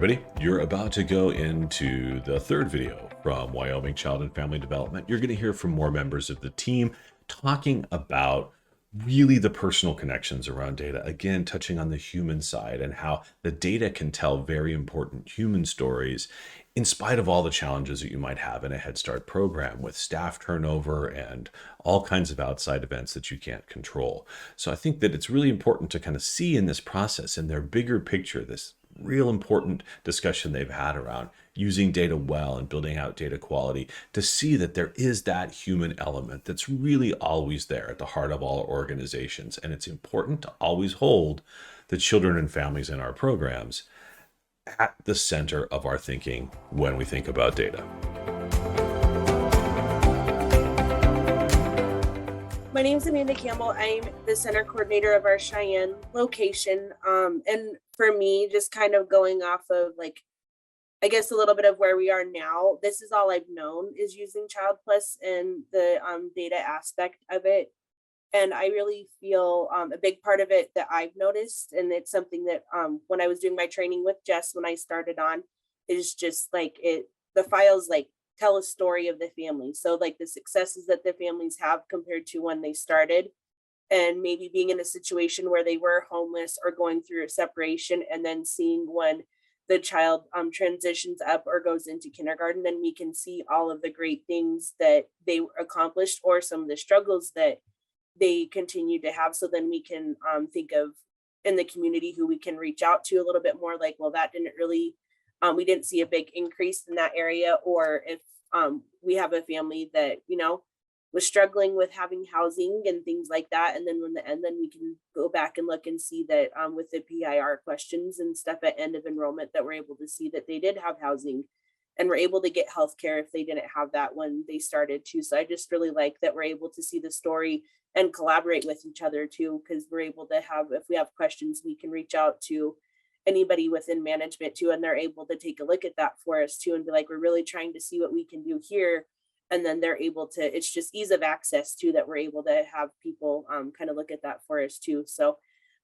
everybody. You're about to go into the third video from Wyoming Child and Family Development. You're going to hear from more members of the team talking about really the personal connections around data. Again, touching on the human side and how the data can tell very important human stories in spite of all the challenges that you might have in a Head Start program with staff turnover and all kinds of outside events that you can't control. So I think that it's really important to kind of see in this process, in their bigger picture, this real important discussion they've had around using data well and building out data quality, to see that there is that human element that's really always there at the heart of all organizations. And it's important to always hold the children and families in our programs at the center of our thinking when we think about data. My name is Amanda Campbell. I'm the center coordinator of our Cheyenne location. And for me, just kind of going off of I guess a little bit of where we are now, this is all I've known is using Child Plus and the data aspect of it. And I really feel a big part of it that I've noticed, and it's something that when I was doing my training with Jess, when I started on, is just the files tell a story of the family. So the successes that the families have compared to when they started, and maybe being in a situation where they were homeless or going through a separation, and then seeing when the child transitions up or goes into kindergarten, then we can see all of the great things that they accomplished or some of the struggles that they continue to have. So then we can think of in the community who we can reach out to a little bit more, well, that didn't really, we didn't see a big increase in that area. Or if we have a family that, was struggling with having housing and things like that. And then then we can go back and look and see that with the PIR questions and stuff at end of enrollment, that we're able to see that they did have housing and we're able to get healthcare if they didn't have that when they started too. So I just really like that we're able to see the story and collaborate with each other too, because we're able to have, if we have questions, we can reach out to anybody within management too, and they're able to take a look at that for us too and be we're really trying to see what we can do here. And then they're able to, it's just ease of access too, that we're able to have people kind of look at that for us too. So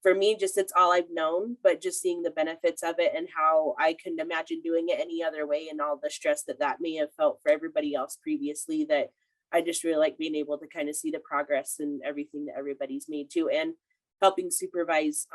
for me, just it's all I've known, but just seeing the benefits of it and how I couldn't imagine doing it any other way, and all the stress that may have felt for everybody else previously, that I just really like being able to kind of see the progress and everything that everybody's made too, and helping supervise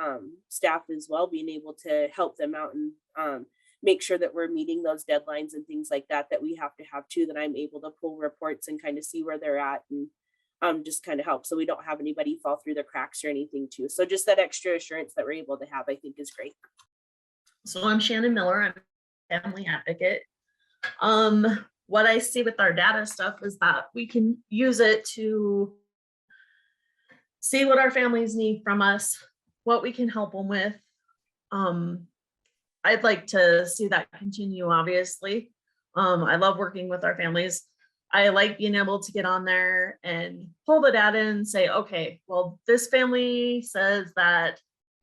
staff as well, being able to help them out and make sure that we're meeting those deadlines and things like that we have to have too, that I'm able to pull reports and kind of see where they're at and just kind of help so we don't have anybody fall through the cracks or anything too. So just that extra assurance that we're able to have, I think is great. So I'm Shannon Miller. I'm a family advocate. What I see with our data stuff is that we can use it to see what our families need from us, what we can help them with. I'd like to see that continue, obviously. I love working with our families. I like being able to get on there and pull the data and say, okay, well, this family says that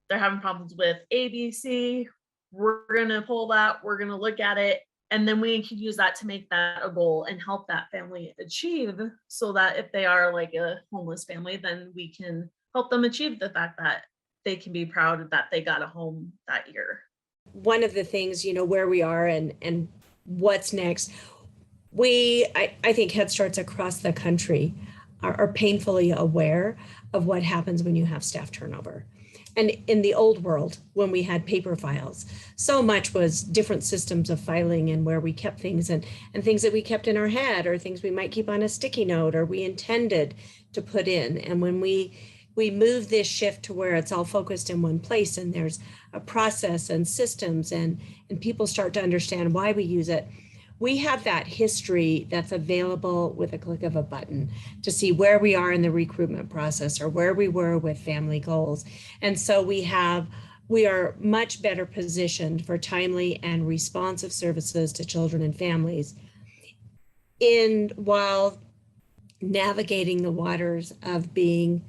they're having problems with ABC. We're going to pull that, we're going to look at it, and then we can use that to make that a goal and help that family achieve, so that if they are a homeless family, then we can help them achieve the fact that they can be proud that they got a home that year. One of the things, where we are and what's next, I think Head Starts across the country are painfully aware of what happens when you have staff turnover. And in the old world, when we had paper files, so much was different systems of filing and where we kept things and things that we kept in our head, or things we might keep on a sticky note or we intended to put in. And when we move this shift to where it's all focused in one place and there's a process and systems and people start to understand why we use it, we have that history that's available with a click of a button to see where we are in the recruitment process or where we were with family goals. And so we are much better positioned for timely and responsive services to children and families while navigating the waters of being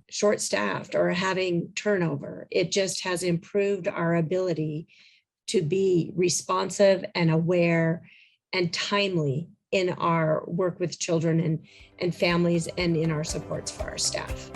short-staffed or having turnover. It just has improved our ability to be responsive and aware and timely in our work with children and families and in our supports for our staff.